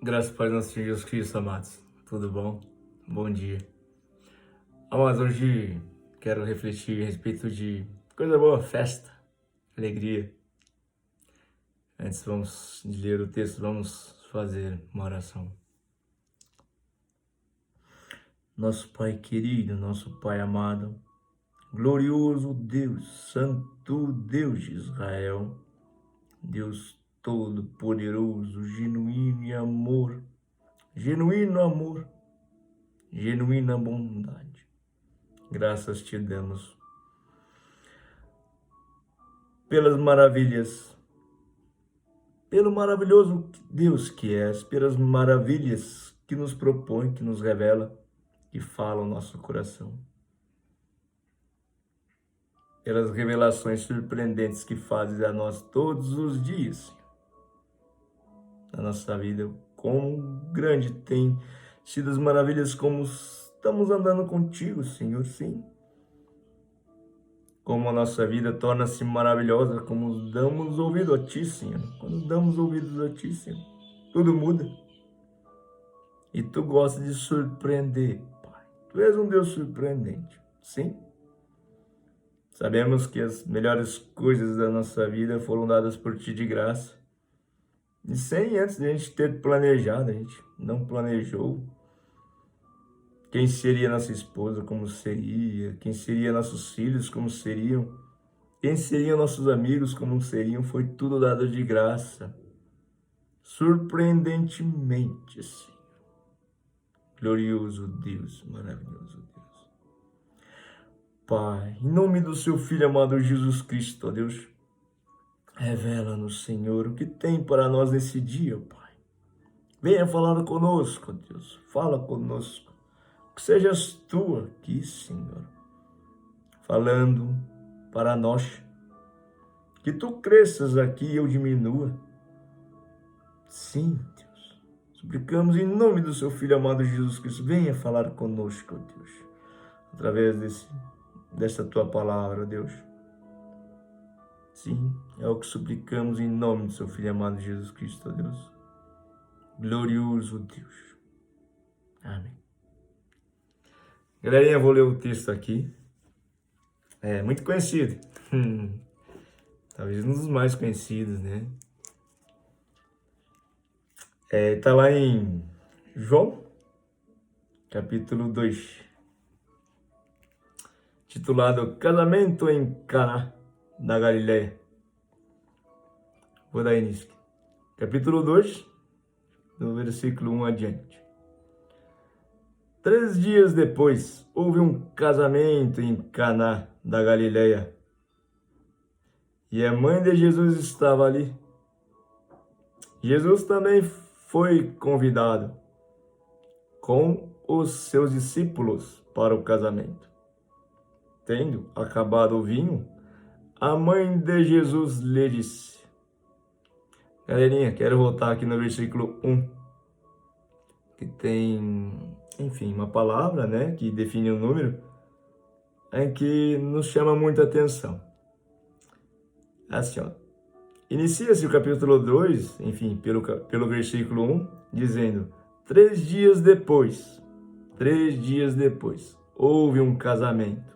Graças a Deus, nosso Senhor Jesus Cristo, amados. Tudo bom? Bom dia. Amados, hoje quero refletir a respeito de coisa boa, festa, alegria. Antes vamos de ler o texto, vamos fazer uma oração. Nosso Pai querido, nosso Pai amado, glorioso Deus, santo Deus de Israel, Deus todo-poderoso, genuíno amor, genuína bondade. Graças te damos pelas maravilhas, pelo maravilhoso Deus que és, pelas maravilhas que nos propõe, que nos revela, que fala o nosso coração. Pelas revelações surpreendentes que fazes a nós todos os dias, Senhor. Na nossa vida, quão grande tem sido as maravilhas, como estamos andando contigo, Senhor, sim. Como a nossa vida torna-se maravilhosa, como damos ouvido a Ti, Senhor. Quando damos ouvidos a Ti, Senhor, tudo muda. E Tu gostas de surpreender, Pai. Tu és um Deus surpreendente, sim. Sabemos que as melhores coisas da nossa vida foram dadas por Ti de graça. E sem antes de a gente ter planejado, a gente não planejou. Quem seria nossa esposa, como seria? Quem seria nossos filhos, como seriam? Quem seriam nossos amigos, como seriam? Foi tudo dado de graça. Surpreendentemente, Senhor. Glorioso Deus, maravilhoso Deus. Pai, em nome do Seu Filho amado Jesus Cristo, ó Deus, revela-nos, Senhor, o que tem para nós nesse dia, Pai. Venha falar conosco, ó Deus. Fala conosco. Que sejas Tu aqui, Senhor, falando para nós. Que Tu cresças aqui e eu diminua. Sim, Deus. Suplicamos em nome do Seu Filho amado Jesus Cristo. Venha falar conosco, ó Deus. Através dessa Tua palavra, Deus. Sim, é o que suplicamos em nome do Seu Filho amado Jesus Cristo, ó Deus. Glorioso Deus. Amém. Galerinha, vou ler o texto aqui. É muito conhecido. Talvez um dos mais conhecidos, né? Tá lá em João, capítulo 2. Titulado Casamento em Caná da Galileia. Vou dar início. Capítulo 2, do versículo 1 adiante. 3 dias depois, houve um casamento em Caná da Galileia. E a mãe de Jesus estava ali. Jesus também foi convidado com os seus discípulos para o casamento. Tendo acabado o vinho, a mãe de Jesus lhe disse. Galerinha, quero voltar aqui no versículo 1, que tem, enfim, uma palavra, né, que define um número, em que nos chama muita atenção. Assim, ó. Inicia-se o capítulo 2, enfim, pelo versículo 1, dizendo, 3 dias depois, houve um casamento.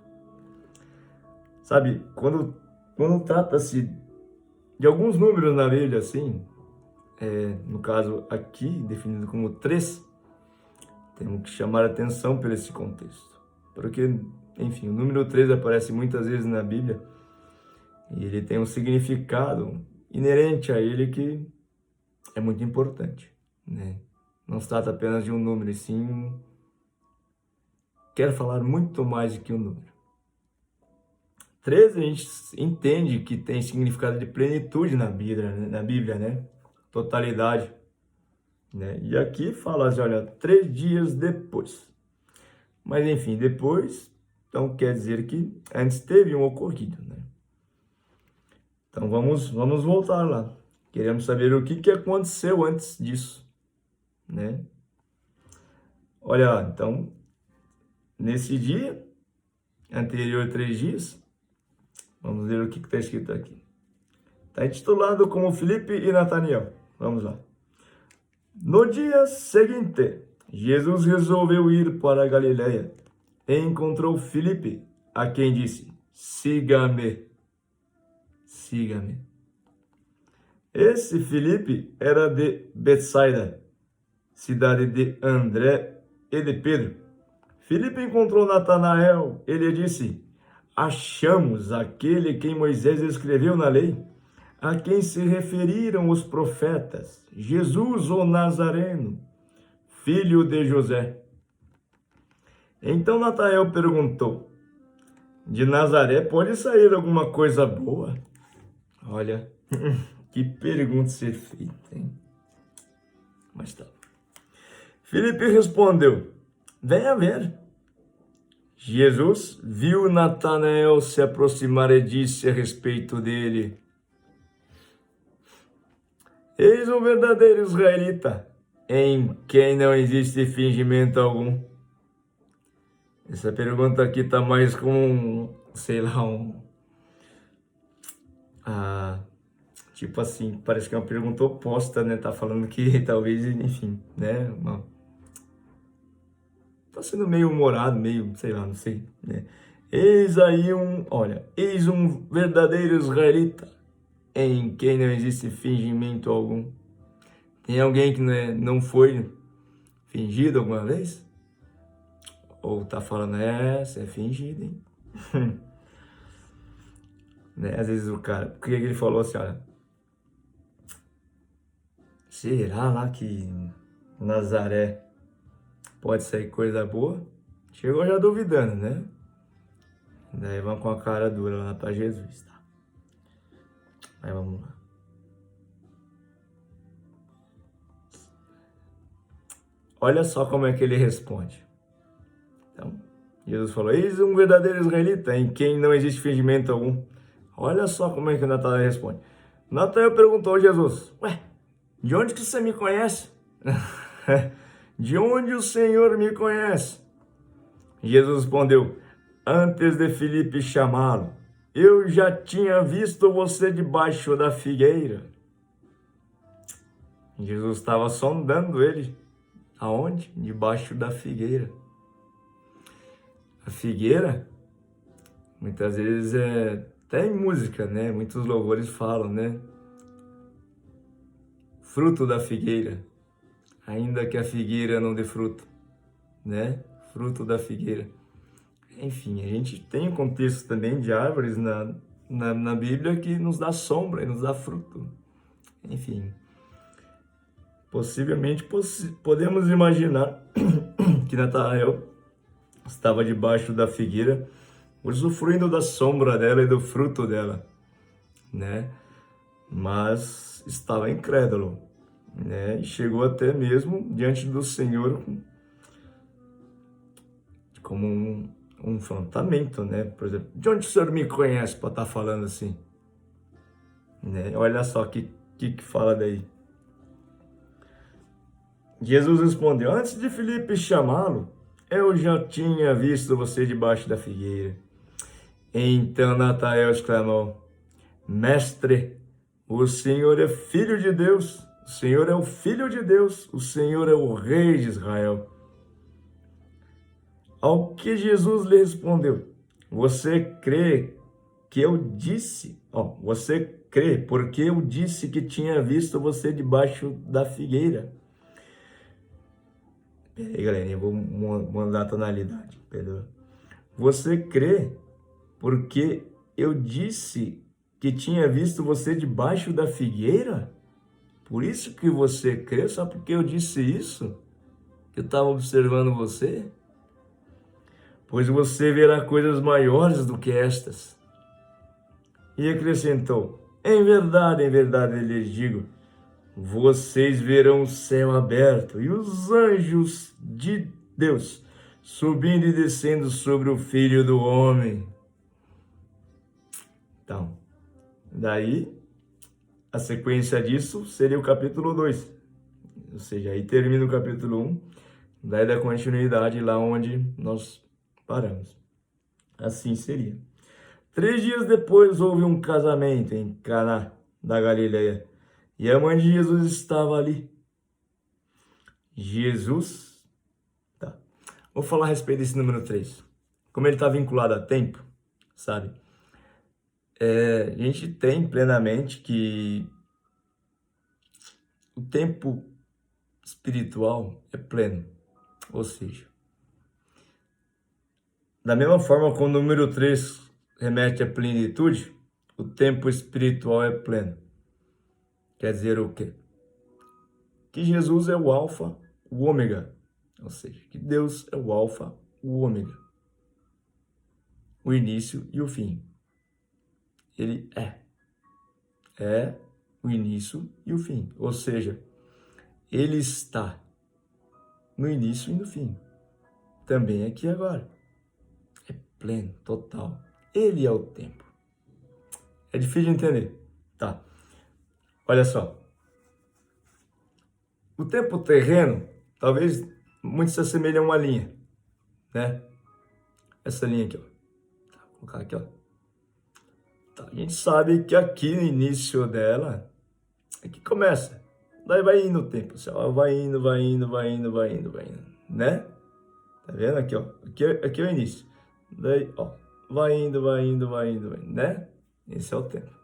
Sabe, quando trata-se de alguns números na Bíblia, assim, no caso aqui, definido como 3, temos que chamar a atenção por esse contexto. Porque, enfim, o número 3 aparece muitas vezes na Bíblia e ele tem um significado inerente a ele que é muito importante, né? Não se trata apenas de um número, e sim quer falar muito mais do que um número. 13 a gente entende que tem significado de plenitude na Bíblia, né? Totalidade, né? E aqui fala assim, olha, 3 dias depois. Mas enfim, depois, então quer dizer que antes teve um ocorrido, né? Então vamos voltar lá. Queremos saber o que aconteceu antes disso, né? Olha, então, nesse dia, anterior a 3 dias, vamos ver o que está escrito aqui. Está intitulado como Filipe e Natanael. Vamos lá. No dia seguinte, Jesus resolveu ir para a Galiléia e encontrou Filipe, a quem disse: Siga-me, siga-me. Esse Filipe era de Betsaida, cidade de André e de Pedro. Filipe encontrou Natanael e lhe disse: Achamos aquele quem Moisés escreveu na lei, a quem se referiram os profetas, Jesus o Nazareno, filho de José. Então Natanael perguntou: De Nazaré pode sair alguma coisa boa? Olha, que pergunta ser feita, hein? Mas tá. Filipe respondeu: Venha ver. Jesus viu Natanael se aproximar e disse a respeito dele: Eis um verdadeiro israelita, em quem não existe fingimento algum. Essa pergunta aqui tá mais como, sei lá, tipo assim, parece que é uma pergunta oposta, né? Tá falando que talvez, enfim, né? Tá sendo meio humorado, meio, sei lá, não sei, né? Eis um verdadeiro israelita, em quem não existe fingimento algum. Tem alguém que não foi fingido alguma vez? Ou tá falando, você é fingido, hein? Né? Às vezes o cara, porque ele falou assim, olha, será lá que Nazaré pode sair coisa boa? Chegou já duvidando, né? Daí vão com a cara dura lá para Jesus, tá? Mas vamos lá. Olha só como é que ele responde. Então, Jesus falou: Eis um verdadeiro israelita, em quem não existe fingimento algum. Olha só como é que Natanael responde. Natanael perguntou a Jesus: Ué, de onde que você me conhece? De onde o Senhor me conhece? Jesus respondeu: Antes de Filipe chamá-lo, eu já tinha visto você debaixo da figueira. Jesus estava sondando ele. Aonde? Debaixo da figueira. A figueira, muitas vezes até em música, né? Muitos louvores falam, né? Fruto da figueira, ainda que a figueira não dê fruto, né? Fruto da figueira. Enfim, a gente tem um contexto também de árvores na Bíblia que nos dá sombra e nos dá fruto. Enfim, possivelmente podemos imaginar que Natanael estava debaixo da figueira, usufruindo da sombra dela e do fruto dela, né? Mas estava incrédulo, né? E chegou até mesmo diante do Senhor como um confrontamento, né? Por exemplo, de onde o Senhor me conhece para estar falando assim? Né? Olha só que fala daí. Jesus respondeu: Antes de Filipe chamá-lo, eu já tinha visto você debaixo da figueira. Então Natanael exclamou: Mestre, o Senhor é filho de Deus, o Senhor é o filho de Deus, o Senhor é o rei de Israel. Ao que Jesus lhe respondeu: Você crê que eu disse? Você crê porque eu disse que tinha visto você debaixo da figueira. Peraí, galerinha, eu vou mandar a tonalidade, perdoa. Você crê porque eu disse que tinha visto você debaixo da figueira? Por isso que você crê? Só porque eu disse isso? Que eu estava observando você? Pois você verá coisas maiores do que estas. E acrescentou: em verdade, lhes digo, vocês verão o céu aberto e os anjos de Deus subindo e descendo sobre o Filho do Homem. Então, daí, a sequência disso seria o capítulo 2. Ou seja, aí termina o capítulo 1, daí da continuidade lá onde nós paramos. Assim seria. 3 dias depois houve um casamento em Caná da Galileia e a mãe de Jesus estava ali. Jesus, tá? Vou falar a respeito desse número 3. Como ele está vinculado a tempo, sabe? A gente tem plenamente que o tempo espiritual é pleno, ou seja, da mesma forma que o número 3 remete à plenitude, o tempo espiritual é pleno. Quer dizer o quê? Que Jesus é o alfa, o ômega, ou seja, que Deus é o alfa, o ômega, o início e o fim. Ele é o início e o fim, ou seja, ele está no início e no fim, também aqui e agora, é pleno, total, ele é o tempo. É difícil de entender, tá? Olha só, o tempo terreno, talvez muito se assemelhe a uma linha, né? Essa linha aqui, ó. Vou colocar aqui, ó. Tá, a gente sabe que aqui no início dela, aqui começa. Daí vai indo o tempo, assim, ó, vai indo, né? Tá vendo aqui, ó? Aqui é o início. Daí, ó, vai indo, né? Esse é o tempo.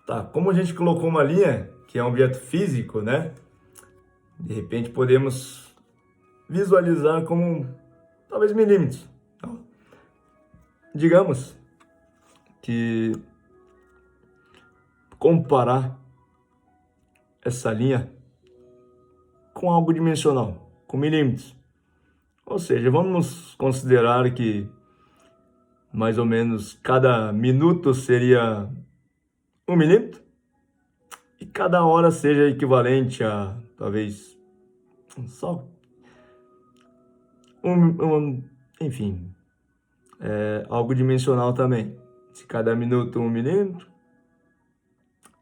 Tá, como a gente colocou uma linha, que é um objeto físico, né? De repente podemos visualizar como talvez milímetros. Então, digamos que comparar essa linha com algo dimensional, com milímetros. Ou seja, vamos considerar que mais ou menos cada minuto seria 1 milímetro e cada hora seja equivalente a talvez só enfim, algo dimensional também. Se cada minuto 1 milímetro,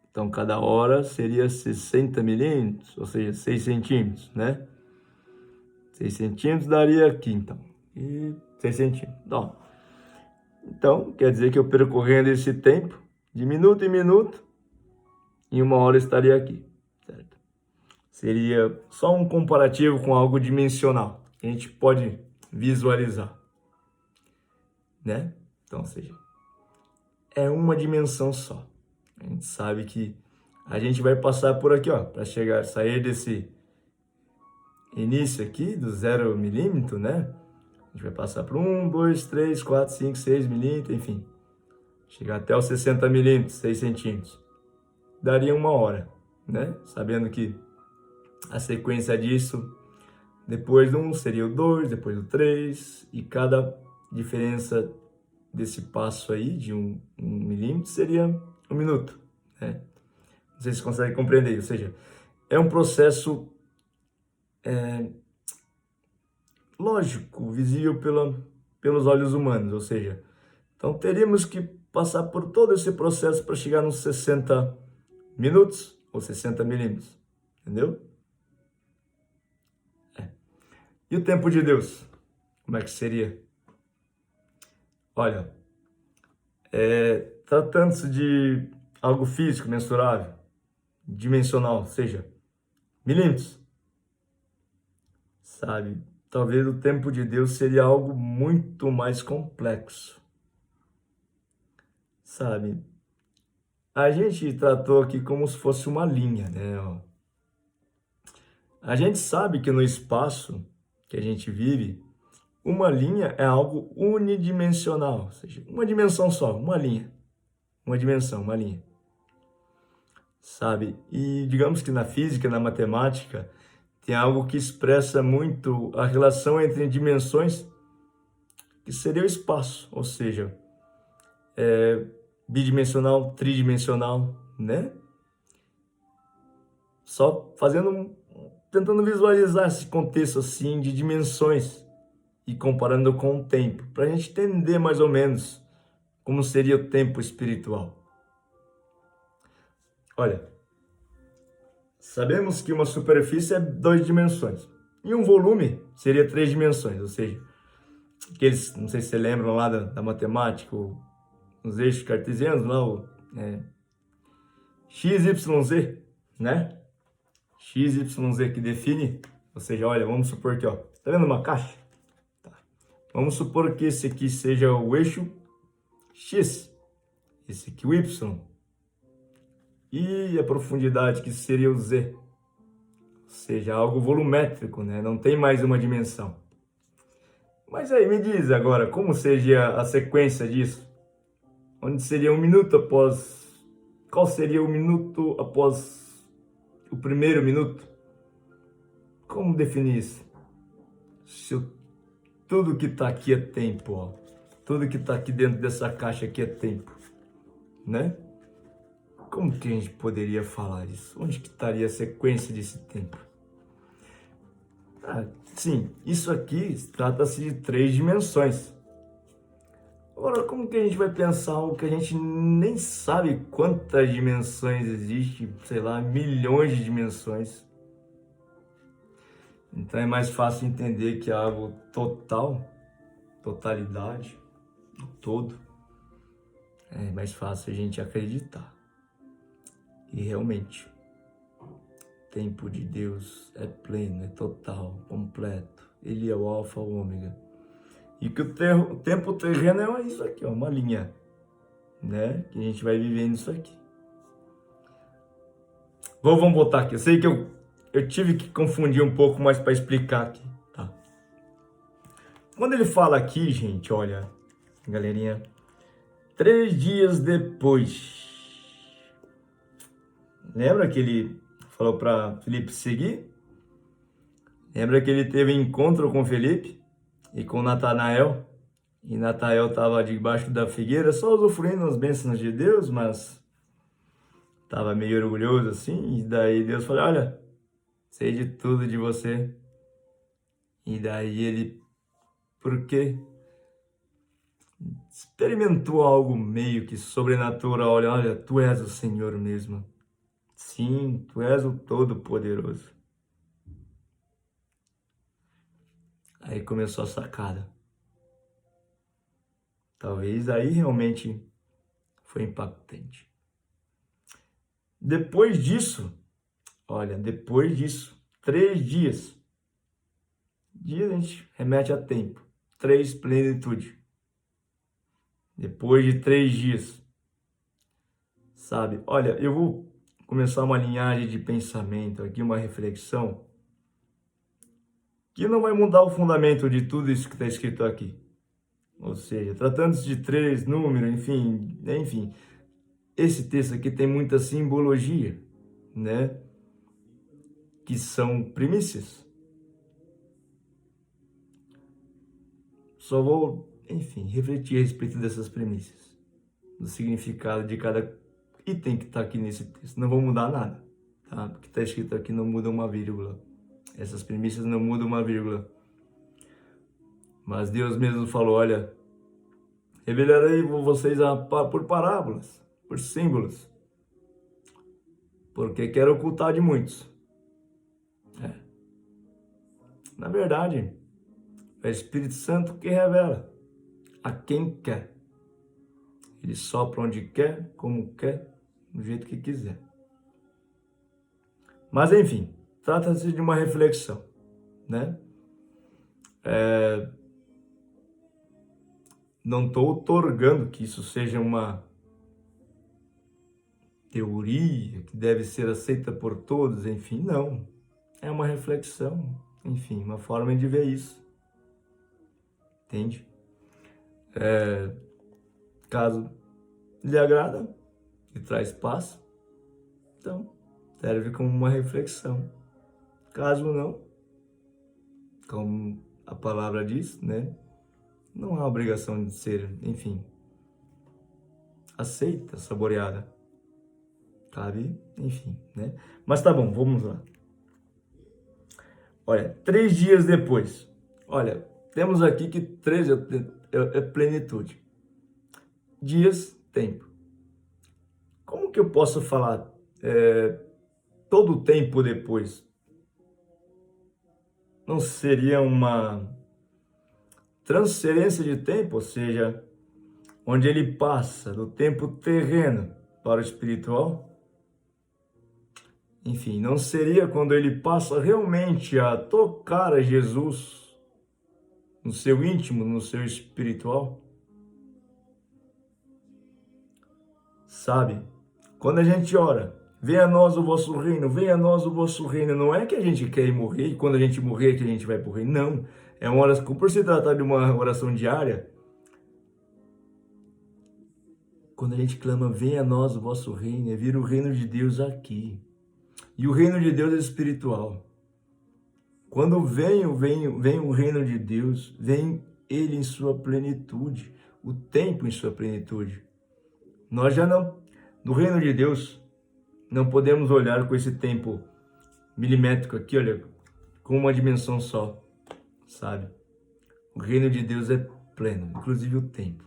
então cada hora seria 60 milímetros, ou seja, 6 centímetros, né? 6 centímetros daria aqui, então. E 6 centímetros. Então, quer dizer que eu percorrendo esse tempo, de minuto em minuto, em 1 hora estaria aqui, certo? Seria só um comparativo com algo dimensional. A gente pode visualizar, né? Então, ou seja, é uma dimensão só. A gente sabe que a gente vai passar por aqui, ó, para sair desse início aqui do 0 milímetro, né? A gente vai passar por 1, 2, 3, 4, 5, 6 milímetros, enfim. Chegar até os 60 milímetros, 6 centímetros. Daria 1 hora, né? Sabendo que a sequência disso, depois do 1 seria o 2, depois do 3, e cada diferença desse passo aí, de 1 milímetro, seria 1 minuto, né? Não sei se você consegue compreender, ou seja, é um processo lógico, visível pelos olhos humanos, ou seja, então teríamos que passar por todo esse processo para chegar nos 60 minutos ou 60 milímetros, entendeu? E o tempo de Deus, como é que seria? Olha, tratando-se de algo físico, mensurável, dimensional, ou seja, milímetros, sabe? Talvez o tempo de Deus seria algo muito mais complexo, sabe? A gente tratou aqui como se fosse uma linha, né? A gente sabe que no espaço que a gente vive, uma linha é algo unidimensional, ou seja, uma dimensão só, uma linha, uma dimensão, uma linha, sabe? E digamos que na física, na matemática, tem algo que expressa muito a relação entre dimensões, que seria o espaço, ou seja, bidimensional, tridimensional, né? Só tentando visualizar esse contexto assim de dimensões e comparando com o tempo, para a gente entender mais ou menos como seria o tempo espiritual. Olha, sabemos que uma superfície é 2 dimensões e um volume seria 3 dimensões, ou seja, aqueles, não sei se você lembram lá da matemática, os eixos cartesianos, lá x, y, z, né? X, y, z que define Ou seja, olha, vamos supor que, ó, tá vendo uma caixa? Tá. Vamos supor que esse aqui seja o eixo X, esse aqui o Y, e a profundidade que seria o Z. Ou seja, algo volumétrico, né? Não tem mais uma dimensão. Mas aí, me diz agora, como seria a sequência disso? Onde seria um minuto após... Qual seria o minuto após o primeiro minuto? Como definir isso? Se tudo que está aqui é tempo, ó. Tudo que está aqui dentro dessa caixa aqui é tempo, né? Como que a gente poderia falar isso? Onde que estaria a sequência desse tempo? Sim, isso aqui trata-se de 3 dimensões. Agora, como que a gente vai pensar algo que a gente nem sabe quantas dimensões existem, sei lá, milhões de dimensões? Então é mais fácil entender que é algo total, totalidade, todo. É mais fácil a gente acreditar. E realmente, o tempo de Deus é pleno, é total, completo. Ele é o alfa, o ômega. E que o tempo terreno é isso aqui, ó, uma linha, né? Que a gente vai vivendo isso aqui. Vamos botar aqui. Eu sei que eu tive que confundir um pouco mais para explicar aqui, tá? Quando ele fala aqui, gente, olha, galerinha, 3 dias depois. Lembra que ele falou para Felipe seguir? Lembra que ele teve encontro com Felipe e com Natanael? E Natanael estava debaixo da figueira, só usufruindo as bênçãos de Deus, mas estava meio orgulhoso assim. E daí Deus falou: olha, sei de tudo de você. E daí ele, por quê? Experimentou algo meio que sobrenatural. Olha, tu és o Senhor mesmo. Sim, tu és o Todo-Poderoso. Aí começou a sacada. Talvez aí realmente foi impactante. Depois disso, olha, 3 dias. Dias a gente remete a tempo. 3, plenitude. Depois de 3 dias. Sabe? Olha, eu vou começar uma linhagem de pensamento aqui, uma reflexão, que não vai mudar o fundamento de tudo isso que está escrito aqui. Ou seja, tratando-se de 3 números, enfim, esse texto aqui tem muita simbologia, né? Que são primícias. Só vou, refletir a respeito dessas primícias, do significado de cada item que está aqui nesse texto. Não vou mudar nada, tá? O que está escrito aqui não muda uma vírgula. Essas primícias não mudam uma vírgula. Mas Deus mesmo falou: olha, revelarei vocês por parábolas, por símbolos, porque quero ocultar de muitos. Na verdade, é o Espírito Santo que revela a quem quer. Ele sopra onde quer, como quer, do jeito que quiser. Mas enfim, trata-se de uma reflexão, né? Não estou otorgando que isso seja uma teoria que deve ser aceita por todos, enfim, não. É uma reflexão, enfim, uma forma de ver isso. Entende? Caso lhe agrada e traz paz, então serve como uma reflexão. Caso não, como a palavra diz, né? Não há obrigação de ser, enfim, aceita, saboreada. Cabe, enfim, né? Mas tá bom, vamos lá. Olha, 3 dias depois. Olha, temos aqui que 3 é plenitude. Dias, tempo. Como que eu posso falar todo o tempo depois? Não seria uma transferência de tempo, ou seja, onde ele passa do tempo terreno para o espiritual? enfim, não seria quando ele passa realmente a tocar a Jesus no seu íntimo, no seu espiritual? Sabe? Quando a gente ora, venha a nós o vosso reino, venha a nós o vosso reino, não é que a gente quer ir morrer, e quando a gente morrer que a gente vai pro reino, não. É uma oração, por se tratar de uma oração diária, quando a gente clama, venha a nós o vosso reino, é vir o reino de Deus aqui. E o reino de Deus é espiritual. Quando vem o reino de Deus, vem ele em sua plenitude, o tempo em sua plenitude. Nós já não, no reino de Deus, não podemos olhar com esse tempo milimétrico aqui, olha, com uma dimensão só, sabe? O reino de Deus é pleno, inclusive o tempo.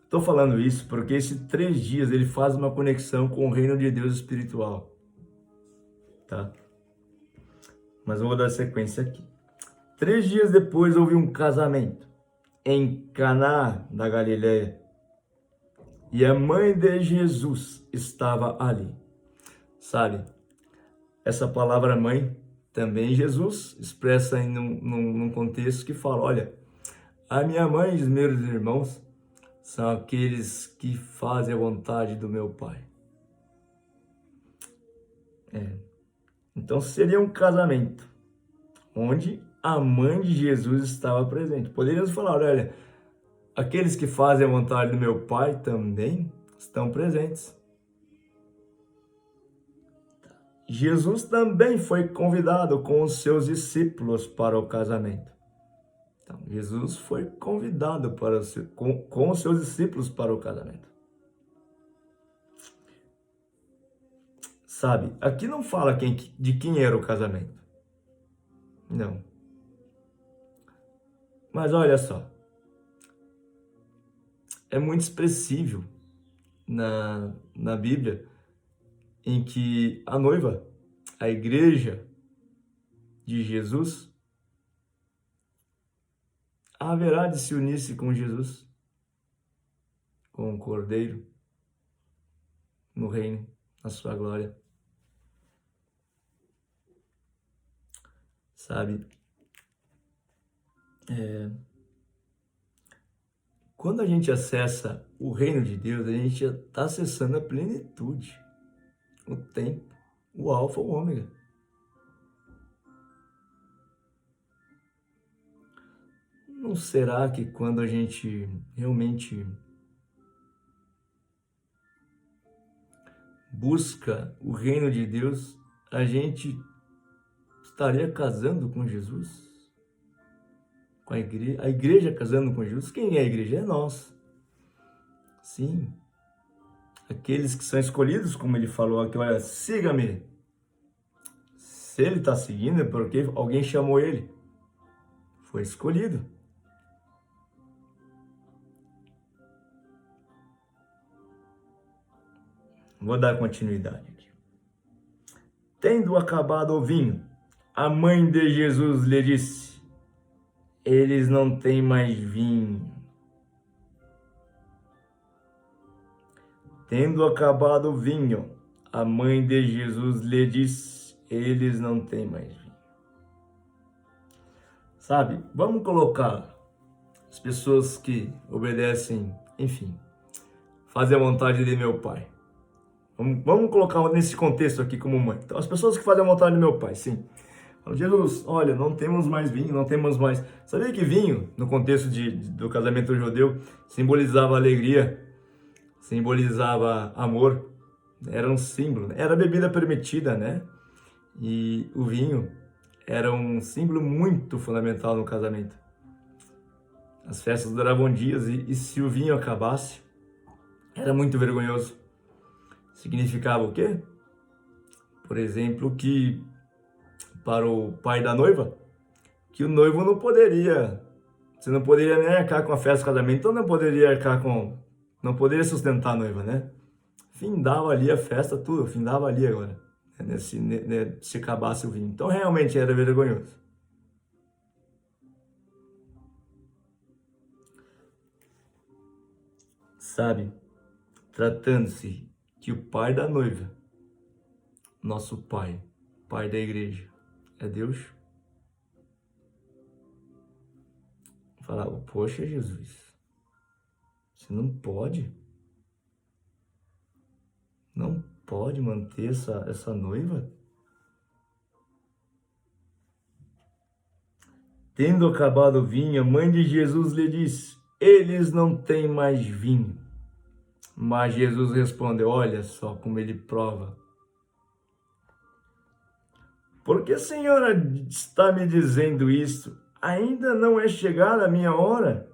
Estou falando isso porque esses 3 dias ele faz uma conexão com o reino de Deus espiritual, tá? Mas eu vou dar sequência aqui. 3 dias depois houve um casamento em Caná da Galileia e a mãe de Jesus estava ali. Sabe, essa palavra mãe também Jesus expressa num contexto que fala, olha, a minha mãe e os meus irmãos são aqueles que fazem a vontade do meu Pai. Então seria um casamento onde a mãe de Jesus estava presente. Poderíamos falar, olha, aqueles que fazem a vontade do meu Pai também estão presentes. Jesus também foi convidado com os seus discípulos para o casamento. Então, Jesus foi convidado com os seus discípulos para o casamento. Sabe, aqui não fala de quem era o casamento. Não. Mas olha só, é muito expressivo na Bíblia em que a noiva, a igreja de Jesus, haverá de se unir-se com Jesus, com o Cordeiro, no reino, na sua glória. Sabe? Quando a gente acessa o reino de Deus, a gente já está acessando a plenitude, o tempo, o alfa, o ômega. Não será que quando a gente realmente busca o reino de Deus, a gente estaria casando com Jesus? Com a igreja casando com Jesus? Quem é a igreja? É nós. Sim. Aqueles que são escolhidos, como ele falou aqui, olha, siga-me. Se ele está seguindo é porque alguém chamou ele. Foi escolhido. Vou dar continuidade aqui. Tendo acabado o vinho, a mãe de Jesus lhe disse, eles não têm mais vinho. Tendo acabado o vinho, a mãe de Jesus lhe disse, eles não têm mais vinho. Sabe, vamos colocar as pessoas que obedecem, enfim, fazem a vontade de meu Pai. Vamos colocar nesse contexto aqui como mãe. Então, as pessoas que fazem a vontade do meu Pai, sim. Jesus, olha, não temos mais vinho, não temos mais... Sabia que vinho, no contexto do casamento judeu, simbolizava alegria, simbolizava amor, era um símbolo, era a bebida permitida, né? E o vinho era um símbolo muito fundamental no casamento. As festas duravam dias e se o vinho acabasse, era muito vergonhoso. Significava o quê? Por exemplo, que para o pai da noiva, que o noivo não poderia, você não poderia nem arcar com a festa do casamento, então não poderia sustentar a noiva, né? Findava ali a festa, tudo, findava ali agora, se acabasse o vinho. Então realmente era vergonhoso. Sabe, tratando-se que o pai da noiva nosso Pai, Pai da igreja, é Deus? Falar, poxa, Jesus, você não pode manter essa noiva? Tendo acabado o vinho, a mãe de Jesus lhe disse, eles não têm mais vinho. Mas Jesus respondeu, olha só como ele prova. Por que a senhora está me dizendo isso? Ainda não é chegada a minha hora?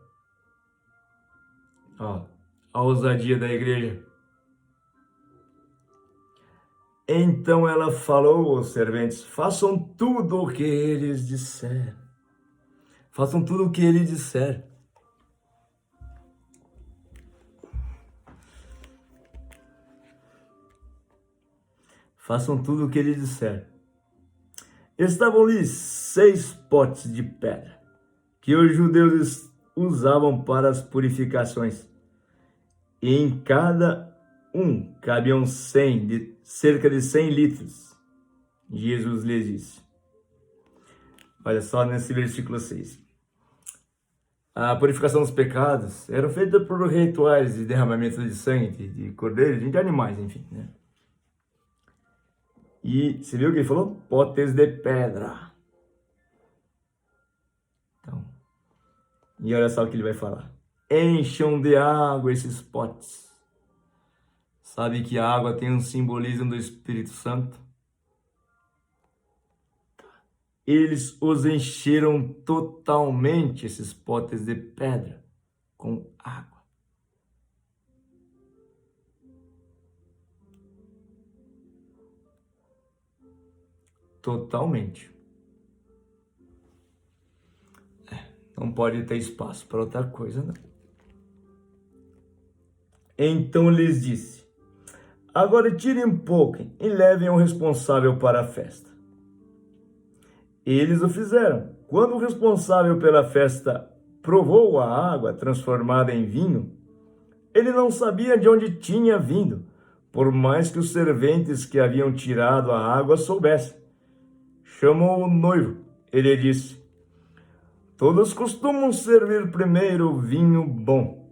Ó, a ousadia da igreja. Então ela falou aos serventes, façam tudo o que eles disseram. Façam tudo o que ele disser. Façam tudo o que ele disser. Estavam-lhe 6 potes de pedra, que os judeus usavam para as purificações. E em cada um cabiam cerca de 100 litros. Jesus lhes disse. Olha só nesse versículo 6. A purificação dos pecados era feita por rituais de derramamento de sangue, de cordeiro, de animais, enfim, né? E você viu o que ele falou? Potes de pedra. Então, e olha só o que ele vai falar. Encham de água esses potes. Sabe que a água tem um simbolismo do Espírito Santo? Eles os encheram totalmente, esses potes de pedra, com água. Totalmente. Não pode ter espaço para outra coisa, não. Então lhes disse, agora tirem um pouco e levem o responsável para a festa. Eles o fizeram. Quando o responsável pela festa provou a água transformada em vinho, ele não sabia de onde tinha vindo, por mais que os serventes que haviam tirado a água soubessem. Chamou o noivo. Ele disse, todos costumam servir primeiro o vinho bom.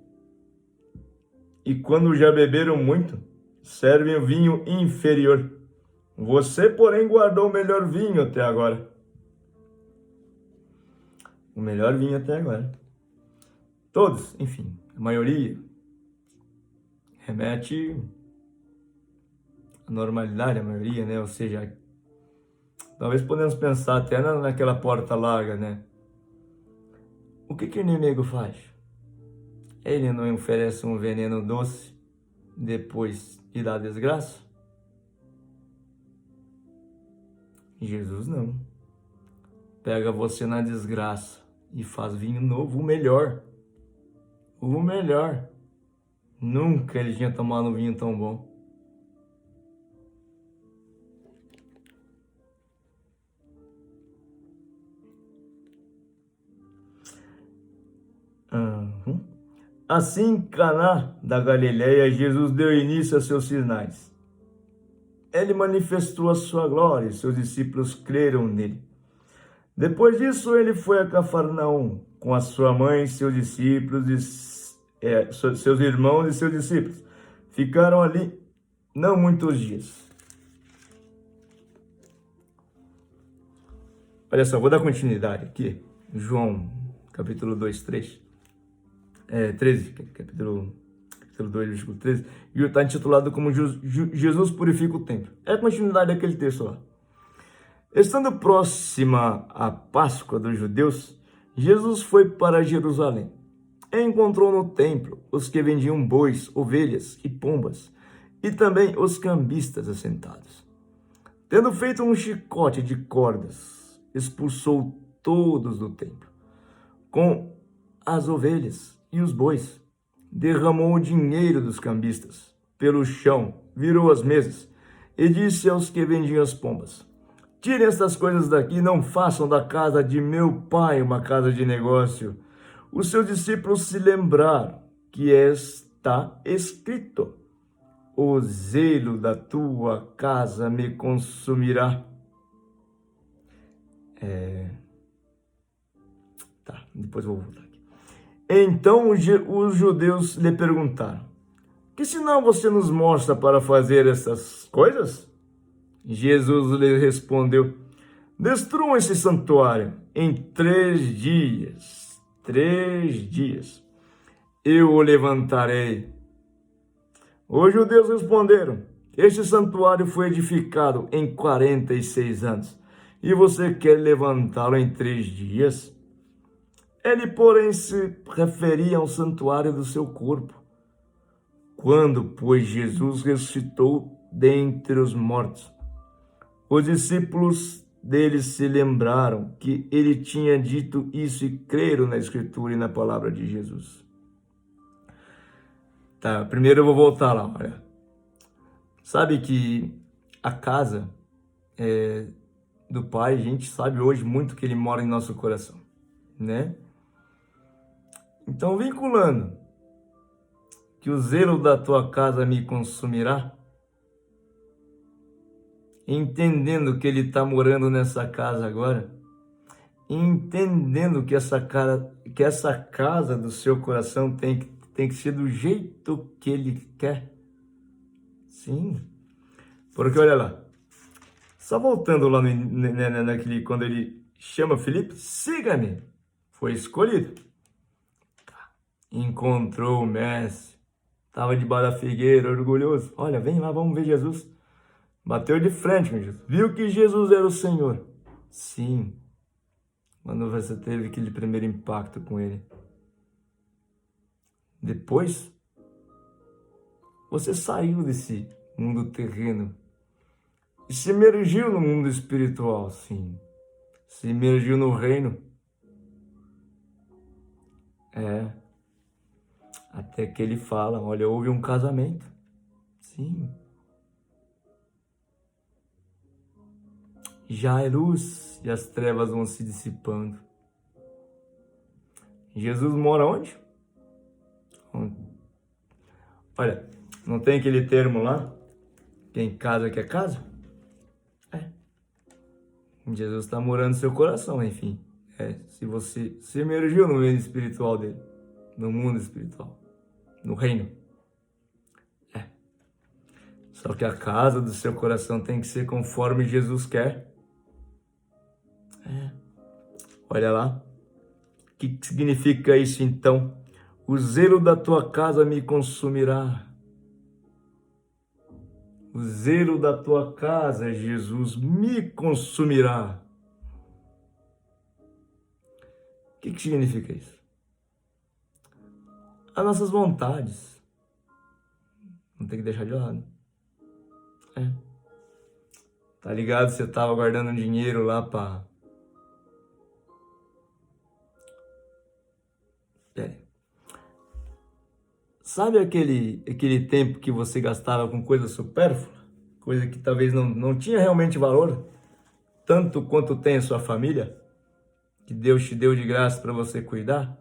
E quando já beberam muito, servem o vinho inferior. Você, porém, guardou o melhor vinho até agora. O melhor vinho até agora. Todos, enfim, a maioria, remete à normalidade, a maioria, né? Ou seja, talvez podemos pensar até naquela porta larga, né? O que o inimigo faz? Ele não oferece um veneno doce depois de dar desgraça? Jesus não. Pega você na desgraça e faz vinho novo, o melhor. O melhor. Nunca ele tinha tomado um vinho tão bom. Assim, em Caná da Galileia, Jesus deu início a seus sinais. Ele manifestou a sua glória e seus discípulos creram nele. Depois disso, ele foi a Cafarnaum com a sua mãe, seus discípulos, seus irmãos e seus discípulos. Ficaram ali não muitos dias. Olha só, vou dar continuidade aqui. João, capítulo 2, 13, capítulo 2, versículo 13. E está intitulado como Jesus purifica o templo. É a continuidade daquele texto lá. Estando próxima à Páscoa dos judeus, Jesus foi para Jerusalém. Encontrou no templo os que vendiam bois, ovelhas e pombas, e também os cambistas assentados. Tendo feito um chicote de cordas, expulsou todos do templo, com as ovelhas e os bois. Derramou o dinheiro dos cambistas pelo chão, virou as mesas, e disse aos que vendiam as pombas, tirem estas coisas daqui, não façam da casa de meu pai uma casa de negócio. Os seus discípulos se lembraram que está escrito, o zelo da tua casa me consumirá. Tá, depois eu vou voltar aqui. Então os judeus lhe perguntaram: que sinal você nos mostra para fazer essas coisas? Jesus lhe respondeu: destruam esse santuário em 3 dias. 3 dias eu o levantarei. Os judeus responderam: este santuário foi edificado em 46 anos, e você quer levantá-lo em 3 dias? Ele, porém, se referia ao santuário do seu corpo. Quando, pois, Jesus ressuscitou dentre os mortos, os discípulos dele se lembraram que ele tinha dito isso e creram na Escritura e na palavra de Jesus. Tá, primeiro eu vou voltar lá, olha. Sabe que a casa do Pai, a gente sabe hoje muito que ele mora em nosso coração, né? Então, vinculando que o zelo da tua casa me consumirá, entendendo que ele está morando nessa casa agora, entendendo que essa casa do seu coração tem que ser do jeito que ele quer. Sim, porque olha lá, só voltando lá naquele, quando ele chama Filipe, siga-me, foi escolhido. Encontrou o mestre, estava debaixo da figueira, orgulhoso. Olha, vem lá, vamos ver Jesus. Bateu de frente com Jesus, viu que Jesus era o Senhor. Sim, quando você teve aquele primeiro impacto com ele. Depois, você saiu desse mundo terreno e se emergiu no mundo espiritual, sim. Se emergiu no reino. Até que ele fala, olha, houve um casamento. Sim. Já é luz e as trevas vão se dissipando. Jesus mora onde? Olha, não tem aquele termo lá? Quem casa quer casa? Jesus está morando no seu coração, enfim. Se você se emergiu no meio espiritual dele, no mundo espiritual, no reino. Só que a casa do seu coração tem que ser conforme Jesus quer. Olha lá. O que significa isso então? O zelo da tua casa me consumirá. O zelo da tua casa, Jesus, me consumirá. O que significa isso? As nossas vontades. Não tem que deixar de lado. Tá ligado? Você tava guardando dinheiro lá para... Sabe aquele tempo que você gastava com coisa supérflua? Coisa que talvez não tinha realmente valor? Tanto quanto tem a sua família? Que Deus te deu de graça para você cuidar?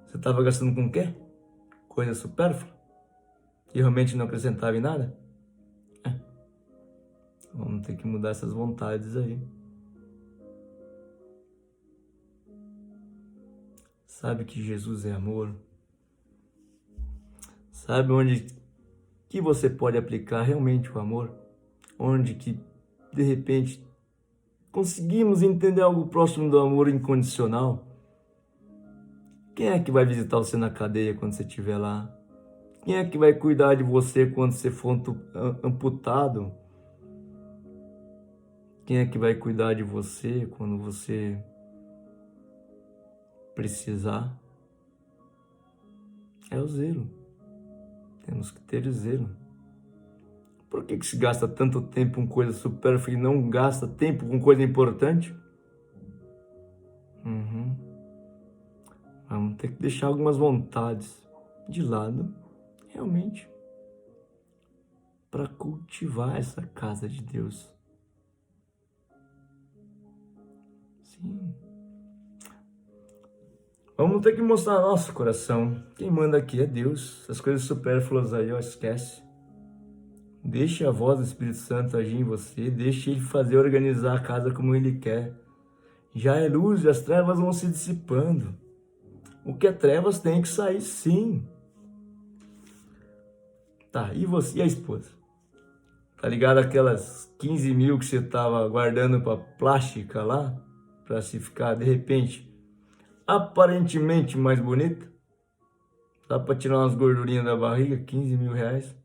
Você estava gastando com o quê? Coisa supérflua? Que realmente não acrescentava em nada? Vamos ter que mudar essas vontades aí. Sabe que Jesus é amor? Sabe onde que você pode aplicar realmente o amor? Onde que, de repente, conseguimos entender algo próximo do amor incondicional? Quem é que vai visitar você na cadeia quando você estiver lá? Quem é que vai cuidar de você quando você for amputado? Quem é que vai cuidar de você quando você precisar? É o zelo. Temos que ter zelo. Por que se gasta tanto tempo com coisa supérflua e não gasta tempo com coisa importante? Vamos ter que deixar algumas vontades de lado, realmente, para cultivar essa casa de Deus. Sim. Vamos ter que mostrar nosso coração. Quem manda aqui é Deus. Essas coisas supérfluas aí, ó, esquece. Deixe a voz do Espírito Santo agir em você. Deixe ele fazer, organizar a casa como ele quer. Já é luz e as trevas vão se dissipando. O que é trevas tem que sair, sim. Tá, e você e a esposa? Tá ligado aquelas 15 mil que você tava guardando pra plástica lá? Pra se ficar, de repente, aparentemente mais bonita? Dá pra tirar umas gordurinhas da barriga, 15 mil reais?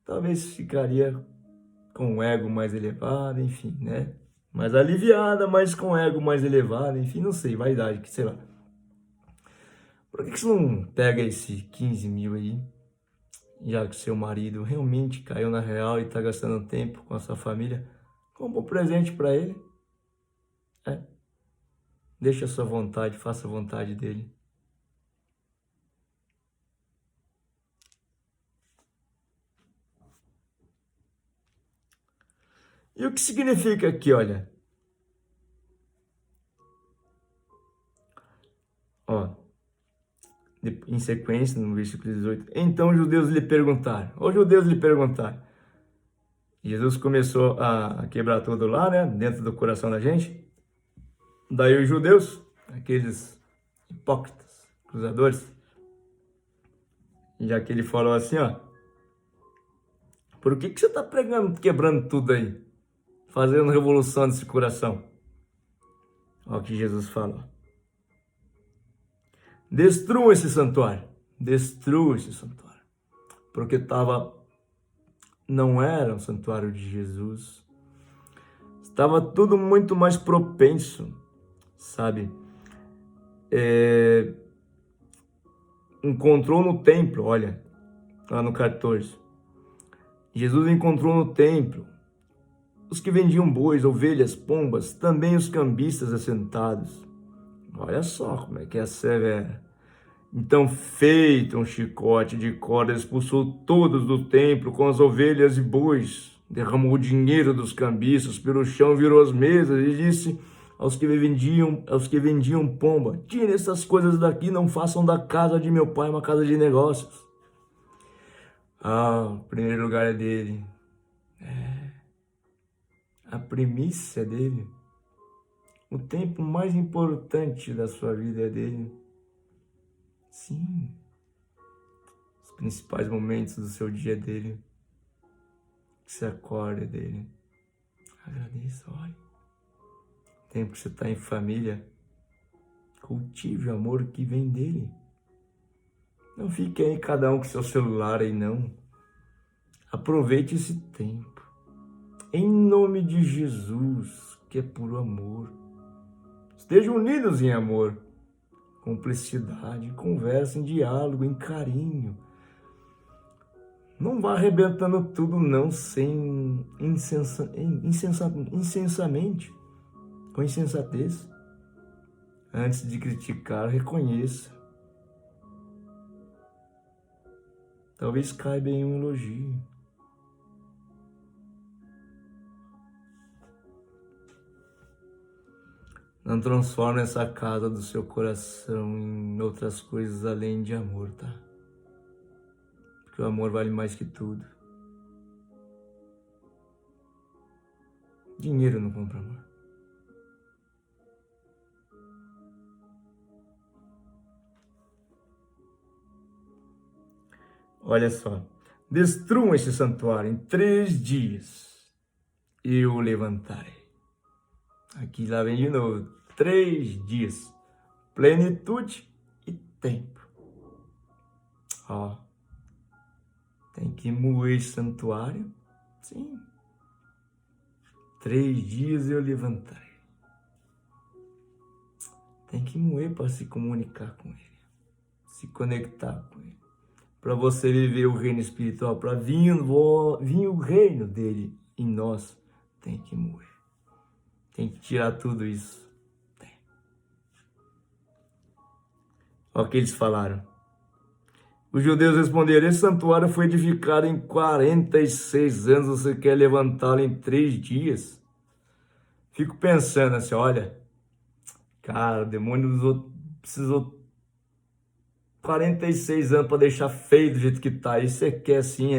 Talvez ficaria com um ego mais elevado, enfim, né? Mais aliviada, mas com ego mais elevado, enfim, não sei, vaidade, que sei lá. Por que você não pega esse 15 mil aí, já que seu marido realmente caiu na real e tá gastando tempo com a sua família, compra um presente para ele? Deixa a sua vontade, faça a vontade dele. E o que significa aqui, olha? Ó, em sequência, no versículo 18. Então os judeus lhe perguntaram. Os judeus lhe perguntaram. Jesus começou a quebrar tudo lá, né? Dentro do coração da gente. Daí os judeus, aqueles hipócritas, acusadores, já que ele falou assim, ó. Por que você está pregando, quebrando tudo aí? Fazendo revolução nesse coração? Olha o que Jesus falou. Destrua esse santuário. Destrua esse santuário. Porque não era um santuário de Jesus. Estava tudo muito mais propenso, sabe? Encontrou no templo, olha, lá no 14. Jesus encontrou no templo os que vendiam bois, ovelhas, pombas, também os cambistas assentados. Olha só como é que é severa. Então, feito um chicote de corda, expulsou todos do templo com as ovelhas e bois, derramou o dinheiro dos cambistas pelo chão, virou as mesas e disse aos que vendiam pomba: tirem essas coisas daqui, não façam da casa de meu pai uma casa de negócios. O primeiro lugar é dele. A primícia é dele. O tempo mais importante da sua vida é dele. Sim. Os principais momentos do seu dia é dele. Que você acorda é dele. Agradeça, olha. O tempo que você está em família, cultive o amor que vem dele. Não fique aí cada um com seu celular aí, não. Aproveite esse tempo. Em nome de Jesus, que é puro amor. Estejam unidos em amor, cumplicidade, conversa, em diálogo, em carinho. Não vá arrebentando tudo, não, sem insensamente, com insensatez. Antes de criticar, reconheça. Talvez caiba em um elogio. Não transforme essa casa do seu coração em outras coisas além de amor, tá? Porque o amor vale mais que tudo. Dinheiro não compra amor. Olha só. Destruam esse santuário em 3 dias e o levantarei. Aqui lá vem de novo. 3 dias. Plenitude e tempo. Ó. Tem que moer esse santuário. Sim. 3 dias eu levantarei. Tem que moer para se comunicar com ele. Se conectar com ele. Para você viver o reino espiritual. Para vir o reino dele em nós. Tem que moer. Tem que tirar tudo isso. Olha o que eles falaram. Os judeus responderam: esse santuário foi edificado em 46 anos, você quer levantá-lo em 3 dias? Fico pensando assim, olha, Cara, o demônio precisou 46 anos para deixar feio do jeito que tá. Isso é que assim,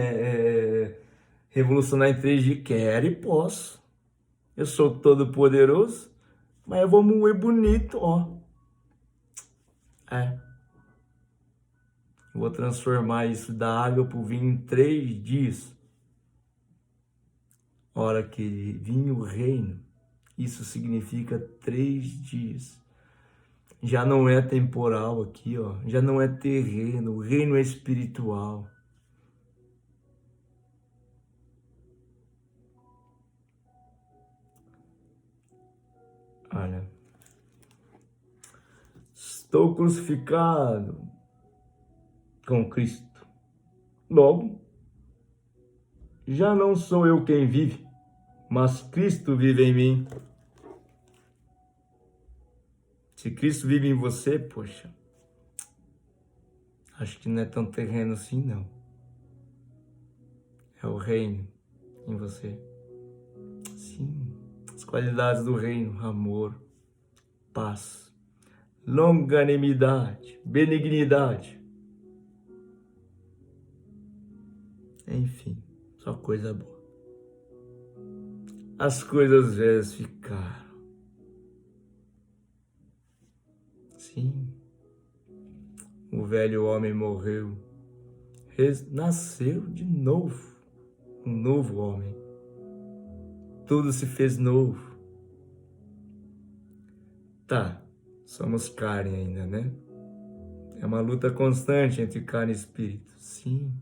revolucionar em 3 dias? Quero e posso. Eu sou todo poderoso, mas eu vou moer bonito, ó. Vou transformar isso da água pro vinho em 3 dias. Hora que vinha o reino, isso significa 3 dias. Já não é temporal aqui, ó. Já não é terreno, o reino é espiritual. Olha, estou crucificado com Cristo. Logo, já não sou eu quem vive, mas Cristo vive em mim. Se Cristo vive em você, poxa, acho que não é tão terreno assim, não. É o reino em você. Sim, as qualidades do reino: amor, paz, longanimidade, benignidade. Enfim, só coisa boa. As coisas velhas ficaram. Sim, o velho homem morreu, nasceu de novo, um novo homem. Tudo se fez novo. Tá, somos carne ainda, né? É uma luta constante entre carne e espírito. Sim.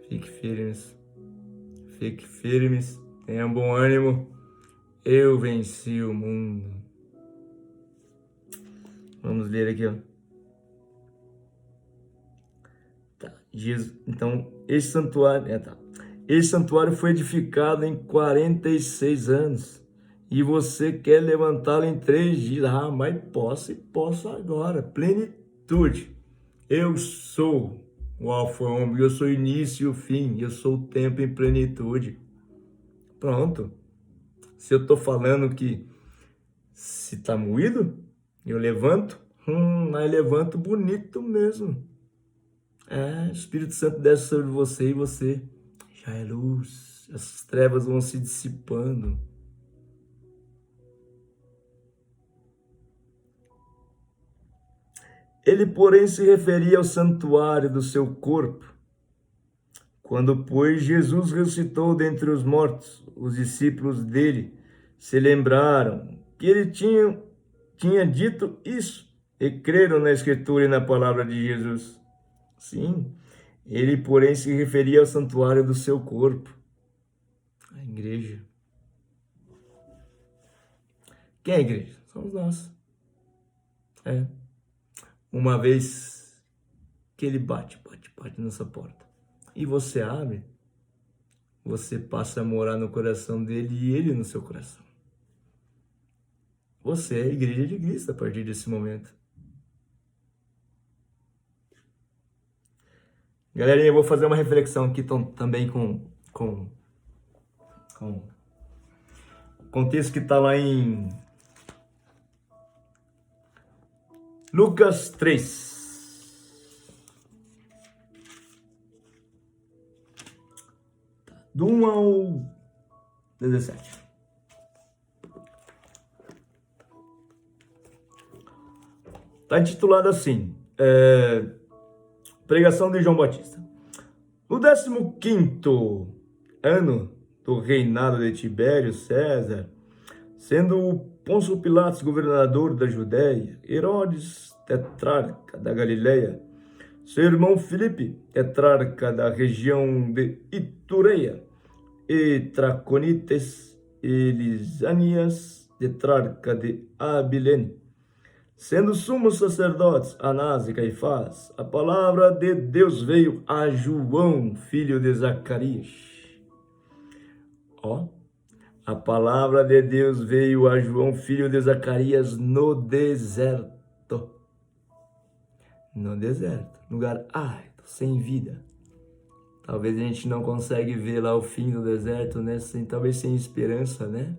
Fique firmes. Fique firmes. Tenham bom ânimo. Eu venci o mundo. Vamos ler aqui, ó. Tá. Então, esse santuário... Esse santuário foi edificado em 46 anos. E você quer levantá-lo em 3 dias. Ah, mas posso agora. Plenitude. Eu sou o Alfa e o Ômega, eu sou o início e o fim, eu sou o tempo em plenitude. Pronto. Se eu estou falando que se está moído, eu levanto, mas levanto bonito mesmo. O Espírito Santo desce sobre você e você já é luz. As trevas vão se dissipando. Ele, porém, se referia ao santuário do seu corpo. Quando, pois, Jesus ressuscitou dentre os mortos, os discípulos dele se lembraram que ele tinha dito isso e creram na Escritura e na palavra de Jesus. Sim, ele, porém, se referia ao santuário do seu corpo, a igreja. Quem é a igreja? Somos nós. Uma vez que ele bate nessa porta e você abre, você passa a morar no coração dele e ele no seu coração. Você é a igreja de Cristo a partir desse momento. Galerinha, eu vou fazer uma reflexão aqui também com o texto que está lá em Lucas 3. Do 1 ao 17. Está intitulado assim, Pregação de João Batista. No 15º ano do reinado de Tibério César, sendo Pôncio Pilatos governador da Judéia, Herodes tetrarca da Galileia, seu irmão Filipe, tetrarca da região de Itureia, e Traconites e Lisanias, tetrarca de Abilene, sendo sumos sacerdotes Anás e Caifás, a palavra de Deus veio a João, filho de Zacarias. A palavra de Deus veio a João, filho de Zacarias, no deserto. No deserto, lugar árido, sem vida. Talvez a gente não consegue ver lá o fim do deserto, né? Talvez sem esperança, né?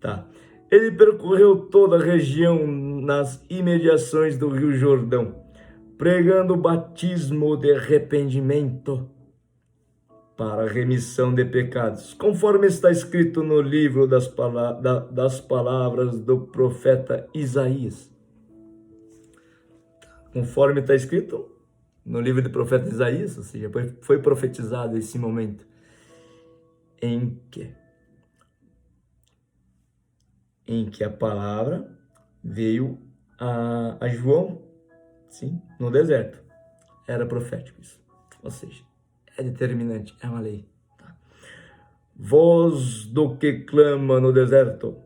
Tá. Ele percorreu toda a região nas imediações do Rio Jordão, pregando o batismo de arrependimento para a remissão de pecados, conforme está escrito no livro das palavras do profeta Isaías. Conforme está escrito no livro do profeta Isaías, ou seja, foi profetizado esse momento em que a palavra veio a João, sim, no deserto. Era profético isso, ou seja, é determinante, é uma lei. Tá? Voz do que clama no deserto,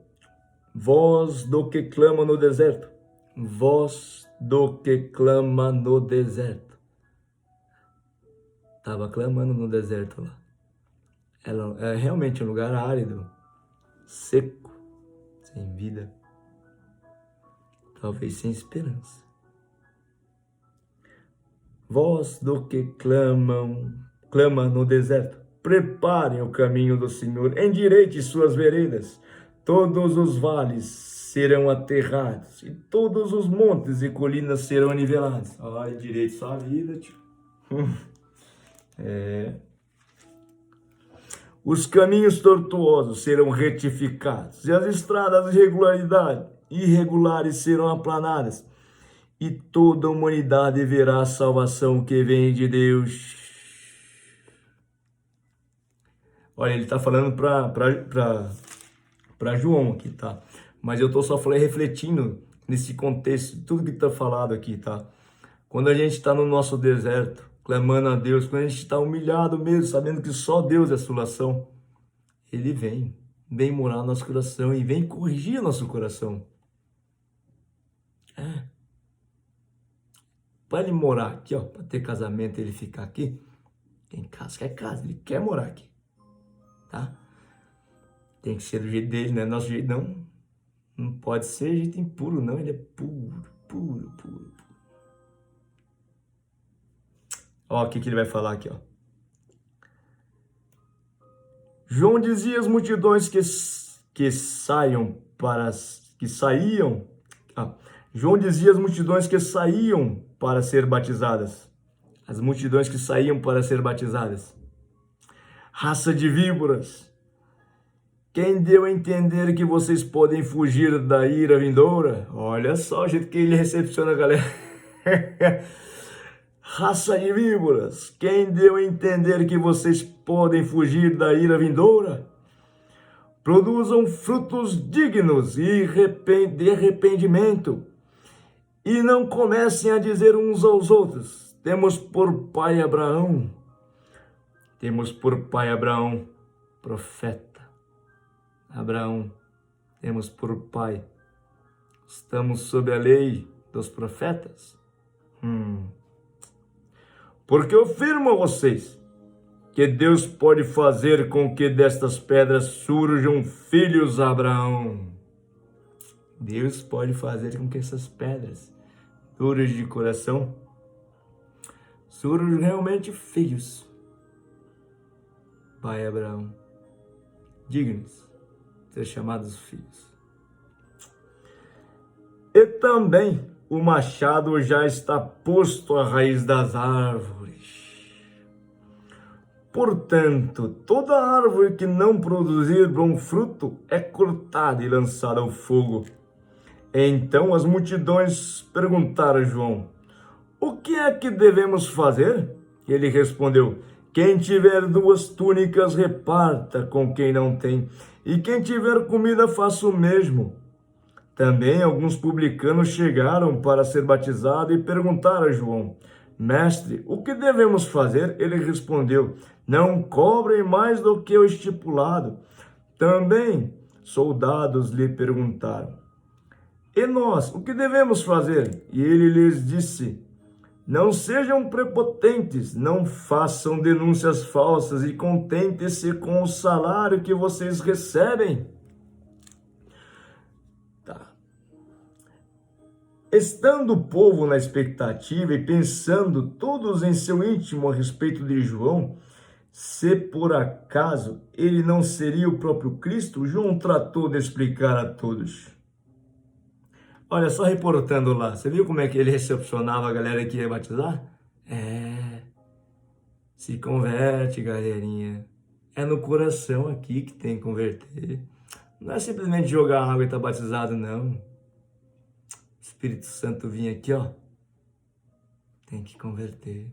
voz do que clama no deserto, voz do que clama no deserto. Estava clamando no deserto lá. É realmente um lugar árido, seco, sem vida, talvez sem esperança. Voz do que clama no deserto. Preparem o caminho do Senhor, endireite suas veredas. Todos os vales serão aterrados e todos os montes e colinas serão nivelados. Endireite sua vida, tio. Os caminhos tortuosos serão retificados e as estradas irregulares serão aplanadas. E toda a humanidade verá a salvação que vem de Deus. Olha, ele está falando para João aqui, tá? Mas eu estou só refletindo nesse contexto, tudo que está falado aqui, tá? Quando a gente está no nosso deserto, clamando a Deus, quando a gente está humilhado mesmo, sabendo que só Deus é a solução, Ele vem morar no nosso coração e vem corrigir nosso coração. Para ele morar aqui, ó, para ter casamento, ele ficar aqui, tem casa, ele quer morar aqui, tá? Tem que ser do jeito dele, não é nosso jeito, não. Não pode ser jeito impuro, não, ele é puro, puro, puro. Ó, o que ele vai falar aqui, ó. João dizia às multidões João dizia às multidões que saíam para ser batizadas. As multidões que saíam para ser batizadas. Raça de víboras, quem deu a entender que vocês podem fugir da ira vindoura? Olha só o jeito que ele recepciona a galera. Raça de víboras, quem deu a entender que vocês podem fugir da ira vindoura? Produzam frutos dignos e de arrependimento. E não comecem a dizer uns aos outros, temos por pai Abraão. Temos por pai Abraão, profeta. Abraão, temos por pai. Estamos sob a lei dos profetas. Porque eu afirmo a vocês que Deus pode fazer com que destas pedras surjam filhos a Abraão. Deus pode fazer com que essas pedras duras de coração surjam realmente filhos. Pai Abraão, dignos de ser chamados filhos. E também o machado já está posto à raiz das árvores. Portanto, toda árvore que não produzir bom fruto é cortada e lançada ao fogo. Então as multidões perguntaram a João, o que é que devemos fazer? Ele respondeu, quem tiver 2 túnicas, reparta com quem não tem, e quem tiver comida, faça o mesmo. Também alguns publicanos chegaram para ser batizados e perguntaram a João, mestre, o que devemos fazer? Ele respondeu, não cobrem mais do que o estipulado. Também soldados lhe perguntaram, e nós, o que devemos fazer? E ele lhes disse, não sejam prepotentes, não façam denúncias falsas e contentem-se com o salário que vocês recebem. Estando o povo na expectativa e pensando todos em seu íntimo a respeito de João, se por acaso ele não seria o próprio Cristo, João tratou de explicar a todos. Olha, só reportando lá, você viu como é que ele recepcionava a galera que ia batizar? Se converte, galerinha. É no coração aqui que tem que converter. Não é simplesmente jogar água e estar batizado, não. O Espírito Santo vinha aqui, ó. Tem que converter.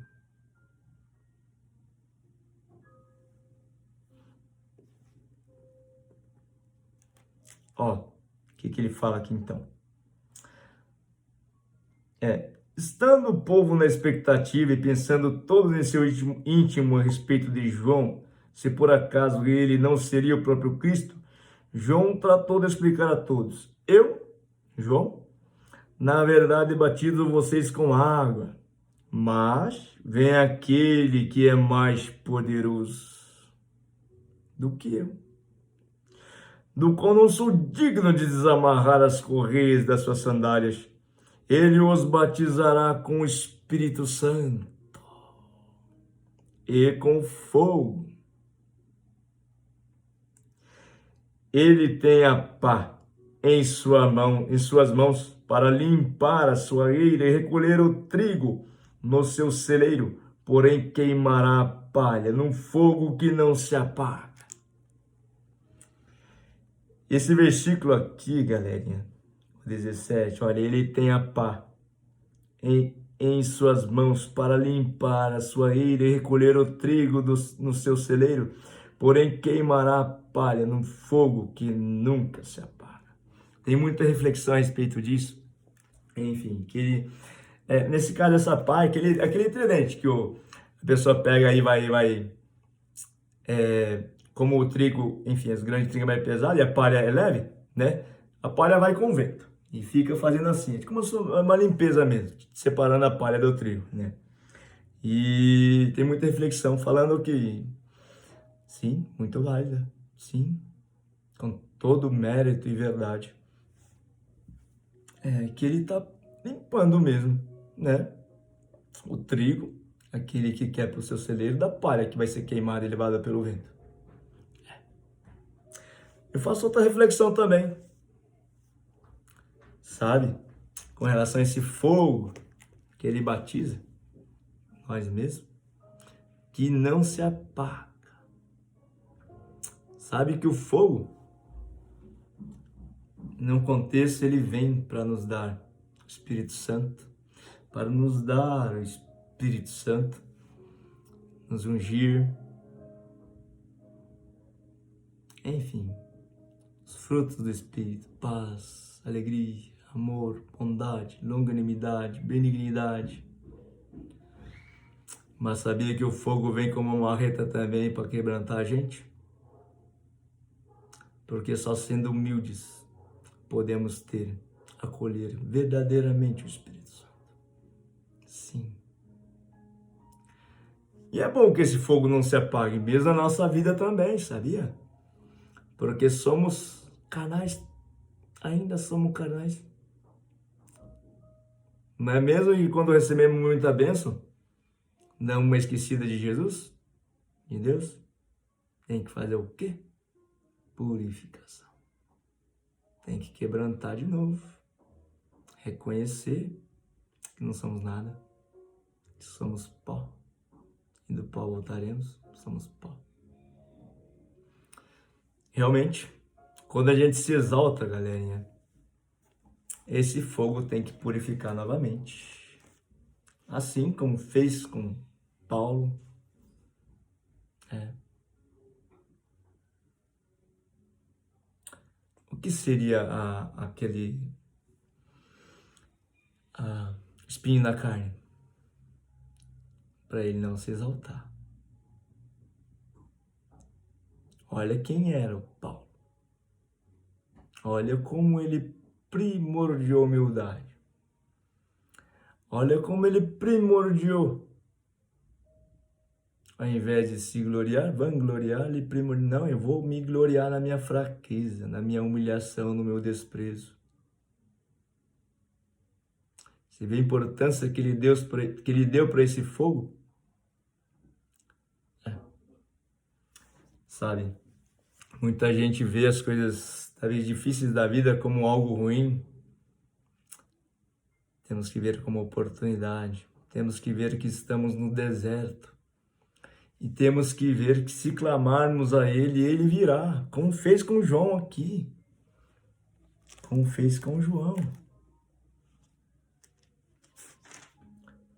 Ó, o que ele fala aqui então? Estando o povo na expectativa e pensando todos em seu íntimo a respeito de João, se por acaso ele não seria o próprio Cristo, João tratou de explicar a todos. Eu, João, na verdade batizo vocês com água, mas vem aquele que é mais poderoso do que eu, do qual não sou digno de desamarrar as correias das suas sandálias. Ele os batizará com o Espírito Santo e com fogo. Ele tem a pá em suas mãos para limpar a sua eira e recolher o trigo no seu celeiro, porém queimará a palha num fogo que não se apaga. Esse versículo aqui, galerinha, 17, olha, ele tem a pá em suas mãos para limpar a sua eira e recolher o trigo no seu celeiro, porém queimará a palha num fogo que nunca se apaga. Tem muita reflexão a respeito disso. Enfim, nesse caso, essa pá é aquele tridente que a pessoa pega aí como o trigo, enfim, as grandes trigo é mais pesado e a palha é leve, né? A palha vai com o vento e fica fazendo assim, é como uma limpeza mesmo, separando a palha do trigo, né? E tem muita reflexão falando que, sim, muito válida, sim, com todo mérito e verdade, que ele está limpando mesmo, né? O trigo, aquele que quer para o seu celeiro, da palha que vai ser queimada e levada pelo vento. Eu faço outra reflexão também, sabe? Com relação a esse fogo que ele batiza, nós mesmos, que não se apaga. Sabe que o fogo, num contexto, ele vem para nos dar o Espírito Santo, para nos dar o Espírito Santo, nos ungir, enfim, os frutos do Espírito, paz, alegria, amor, bondade, longanimidade, benignidade. Mas sabia que o fogo vem como uma marreta também para quebrantar a gente? Porque só sendo humildes podemos acolher verdadeiramente o Espírito Santo. Sim. E é bom que esse fogo não se apague, mesmo na nossa vida também, sabia? Porque somos carnais, ainda somos carnais. Não é mesmo? E quando recebemos muita bênção, dá uma esquecida de Jesus, de Deus, tem que fazer o quê? Purificação. Tem que quebrantar de novo. Reconhecer que não somos nada, que somos pó. E do pó voltaremos, somos pó. Realmente, quando a gente se exalta, galerinha, esse fogo tem que purificar novamente. Assim como fez com Paulo. O que seria aquele espinho na carne? Para ele não se exaltar. Olha quem era o Paulo. Olha como ele primordiou humildade. Olha como ele primordiou. Ao invés de se gloriar, vangloriar, ele primordiou. Não, eu vou me gloriar na minha fraqueza, na minha humilhação, no meu desprezo. Você vê a importância que ele deu para esse fogo? sabe? Muita gente vê as coisas, talvez, difíceis da vida como algo ruim. Temos que ver como oportunidade. Temos que ver que estamos no deserto. E temos que ver que se clamarmos a Ele, Ele virá. Como fez com João aqui. Como fez com João.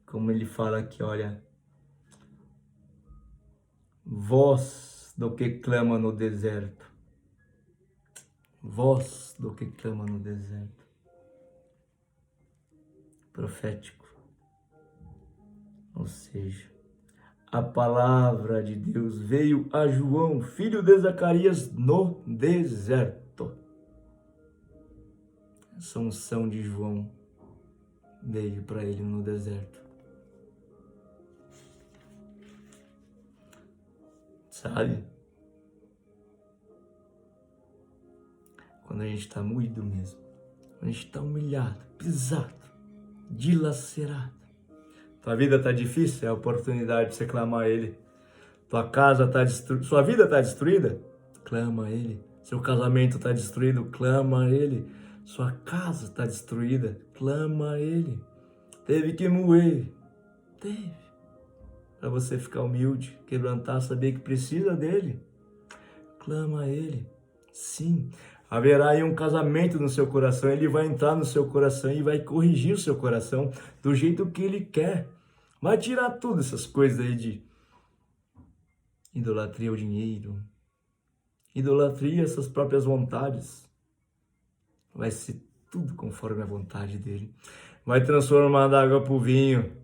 Como ele fala aqui, olha. Voz do que clama no deserto. Voz do que clama no deserto. Profético. Ou seja, a palavra de Deus veio a João, filho de Zacarias, no deserto. Essa unção de João veio para ele no deserto. Sabe? Quando a gente está moído mesmo, quando a gente está humilhado, pisado, dilacerado. Tua vida está difícil, é a oportunidade de você clamar a Ele. Tua casa está destruída, sua vida está destruída, clama a Ele. Seu casamento está destruído, clama a Ele. Sua casa está destruída, clama a Ele. Teve que moer, teve. Para você ficar humilde, quebrantar, saber que precisa dEle. Clama a Ele. Sim, haverá aí um casamento no seu coração, Ele vai entrar no seu coração e vai corrigir o seu coração do jeito que Ele quer. Vai tirar tudo essas coisas aí de idolatria ao dinheiro, idolatria às suas próprias vontades. Vai ser tudo conforme a vontade dEle. Vai transformar da água para o vinho.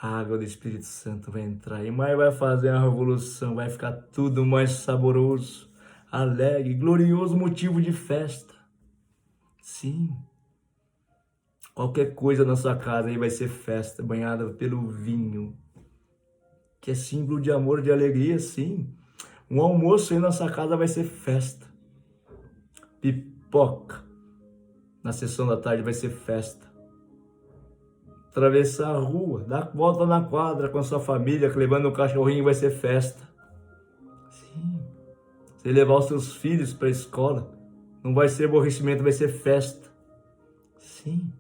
A água do Espírito Santo vai entrar e mais vai fazer uma revolução, vai ficar tudo mais saboroso, alegre, glorioso, motivo de festa. Sim. Qualquer coisa na sua casa aí vai ser festa, banhada pelo vinho, que é símbolo de amor, de alegria, sim. Um almoço aí na sua casa vai ser festa. Pipoca na sessão da tarde vai ser festa. Atravessar a rua, dar volta na quadra com a sua família, levando um cachorrinho, vai ser festa. Sim. Você levar os seus filhos para a escola, não vai ser aborrecimento, vai ser festa. Sim.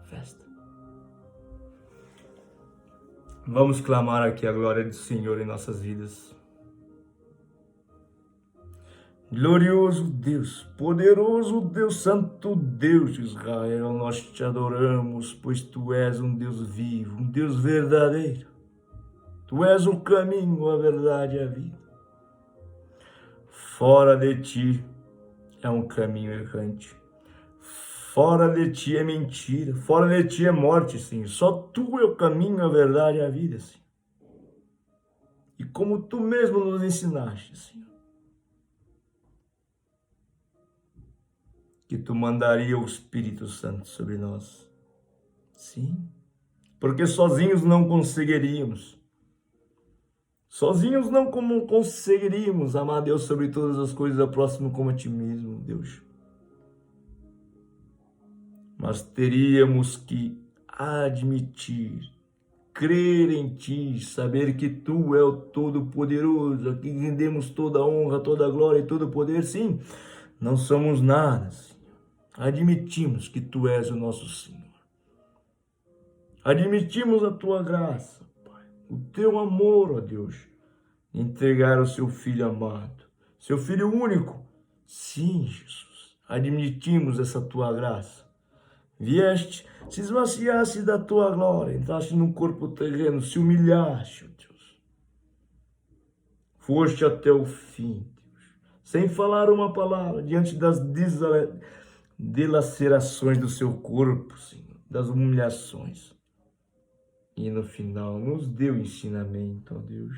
Festa. Vamos clamar aqui a glória do Senhor em nossas vidas. Glorioso Deus, poderoso Deus, santo Deus de Israel, nós te adoramos, pois Tu és um Deus vivo, um Deus verdadeiro. Tu és o caminho, a verdade e a vida. Fora de Ti é um caminho errante. Fora de Ti é mentira, fora de Ti é morte, Senhor. Só Tu é o caminho, a verdade e a vida, Senhor. E como Tu mesmo nos ensinaste, Senhor, que Tu mandaria o Espírito Santo sobre nós. Sim, porque sozinhos não conseguiríamos. Sozinhos não conseguiríamos amar a Deus sobre todas as coisas, ao próximo como a Ti mesmo, Deus. Mas teríamos que admitir, crer em Ti, saber que Tu é o Todo-Poderoso, a quem rendemos toda a honra, toda a glória e todo o poder. Sim, não somos nada, Senhor. Admitimos que Tu és o nosso Senhor. Admitimos a Tua graça, Pai, o Teu amor, ó Deus, entregar o Seu Filho amado, Seu Filho único. Sim, Jesus, admitimos essa Tua graça. Vieste, se esvaziaste da Tua glória, entraste num corpo terreno, se humilhaste, ó Deus. Foste até o fim, Deus, sem falar uma palavra, diante das dilacerações do Seu corpo, Senhor, das humilhações. E no final nos deu ensinamento, ó Deus.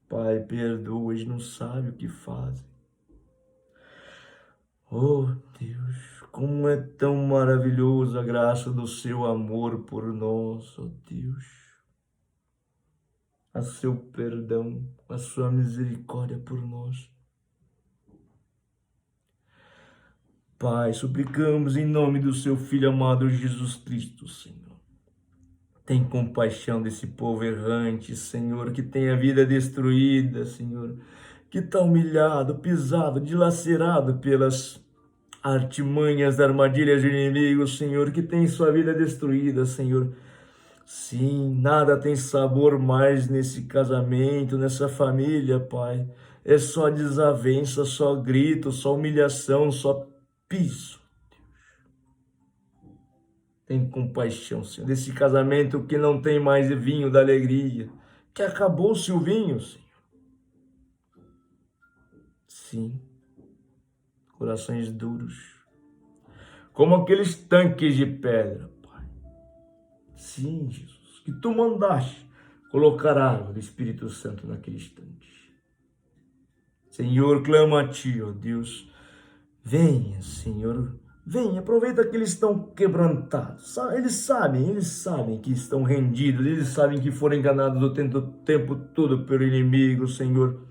Pai, perdoa, eles não sabem o que fazem. Oh Deus, como é tão maravilhosa a graça do Seu amor por nós, ó Deus. A Seu perdão, a Sua misericórdia por nós. Pai, suplicamos em nome do Seu Filho amado Jesus Cristo, Senhor. Tem compaixão desse povo errante, Senhor, que tem a vida destruída, Senhor, que está humilhado, pisado, dilacerado pelas artimanhas, armadilhas de inimigos, Senhor, que tem sua vida destruída, Senhor. Sim, nada tem sabor mais nesse casamento, nessa família, Pai. É só desavença, só grito, só humilhação, só piso. Tem compaixão, Senhor, desse casamento que não tem mais vinho da alegria, que acabou-se o vinho, Senhor. Sim, corações duros, como aqueles tanques de pedra, Pai. Sim, Jesus, que Tu mandaste colocar água do Espírito Santo naqueles tanques. Senhor, clamo a Ti, ó Deus, venha, Senhor, venha, aproveita que eles estão quebrantados, eles sabem que estão rendidos, eles sabem que foram enganados o tempo todo pelo inimigo, Senhor.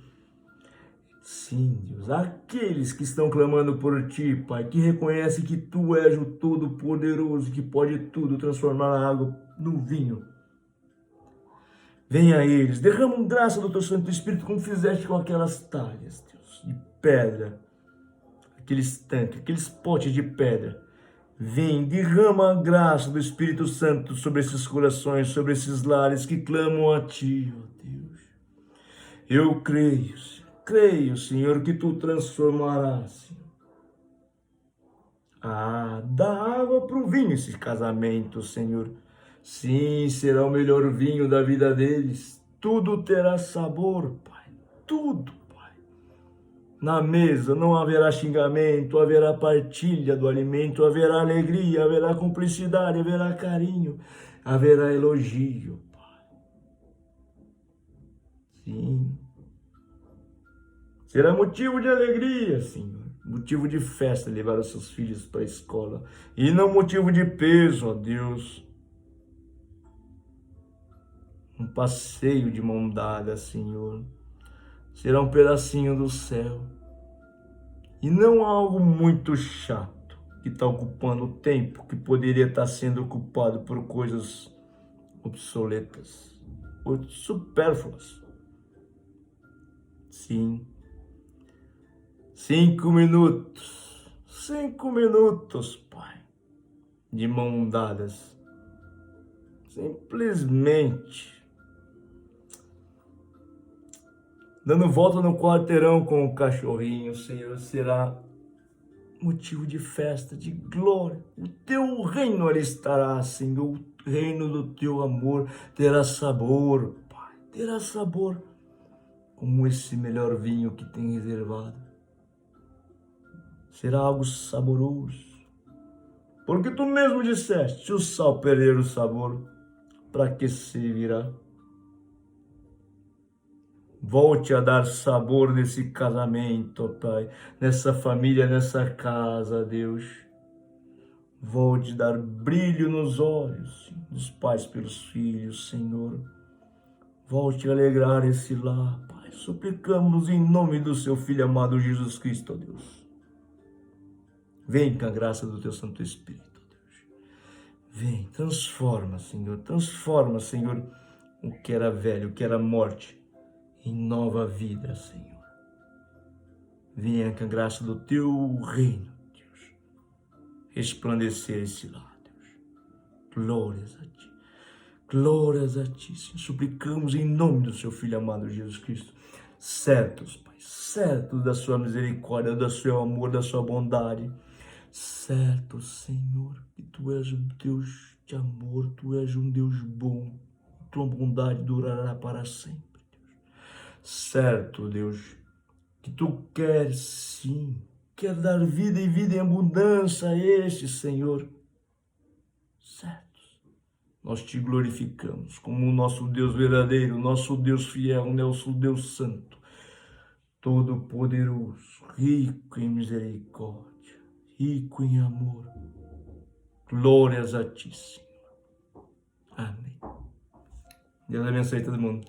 Sim, Deus, aqueles que estão clamando por Ti, Pai, que reconhecem que Tu és o Todo-Poderoso, que pode tudo, transformar a água no vinho. Venha a eles, derrama graça do Teu Santo Espírito, como fizeste com aquelas talhas, Deus, de pedra, aqueles tanques, aqueles potes de pedra. Vem, derrama a graça do Espírito Santo sobre esses corações, sobre esses lares que clamam a Ti, ó Deus. Eu creio, Senhor, que Tu transformarás, Senhor. Dá água para o vinho esse casamento, Senhor. Sim, será o melhor vinho da vida deles. Tudo terá sabor, Pai. Tudo, Pai. Na mesa não haverá xingamento, haverá partilha do alimento, haverá alegria, haverá cumplicidade, haverá carinho, haverá elogio, Pai. Sim. Será motivo de alegria, Senhor. Motivo de festa levar os seus filhos para a escola. E não motivo de peso, ó Deus. Um passeio de mão dada, Senhor. Será um pedacinho do céu. E não algo muito chato, que está ocupando o tempo, que poderia estar sendo ocupado por coisas obsoletas, ou supérfluas. Sim. 5 minutos, 5 minutos, Pai, de mão dadas. Simplesmente dando volta no quarteirão com o cachorrinho, Senhor, será motivo de festa, de glória. O Teu reino ali estará, Senhor, o reino do Teu amor terá sabor, Pai, terá sabor, como esse melhor vinho que tem reservado. Será algo saboroso, porque Tu mesmo disseste, se o sal perder o sabor, para que servirá? Volte a dar sabor nesse casamento, ó Pai, nessa família, nessa casa, Deus. Volte a dar brilho nos olhos dos pais pelos filhos, Senhor. Volte a alegrar esse lar, Pai. Suplicamos em nome do Seu Filho amado Jesus Cristo, ó Deus. Vem com a graça do Teu Santo Espírito, Deus. Vem, transforma, Senhor, o que era velho, o que era morte, em nova vida, Senhor. Venha com a graça do Teu reino, Deus, resplandecer esse lar, Deus. Glórias a Ti, Senhor. Suplicamos em nome do Seu Filho amado Jesus Cristo, certos, Pai, certos da Sua misericórdia, do Seu amor, da Sua bondade, certo, Senhor, que Tu és um Deus de amor, Tu és um Deus bom, Tua bondade durará para sempre, Deus. Certo, Deus, que Tu queres, sim, quer dar vida e vida em abundância a este, Senhor. Certo. Nós Te glorificamos como o nosso Deus verdadeiro, nosso Deus fiel, nosso Deus santo, todo-poderoso, rico em misericórdia, rico em amor. Glórias a Ti, Senhor. Amém. Deus abençoe todo mundo.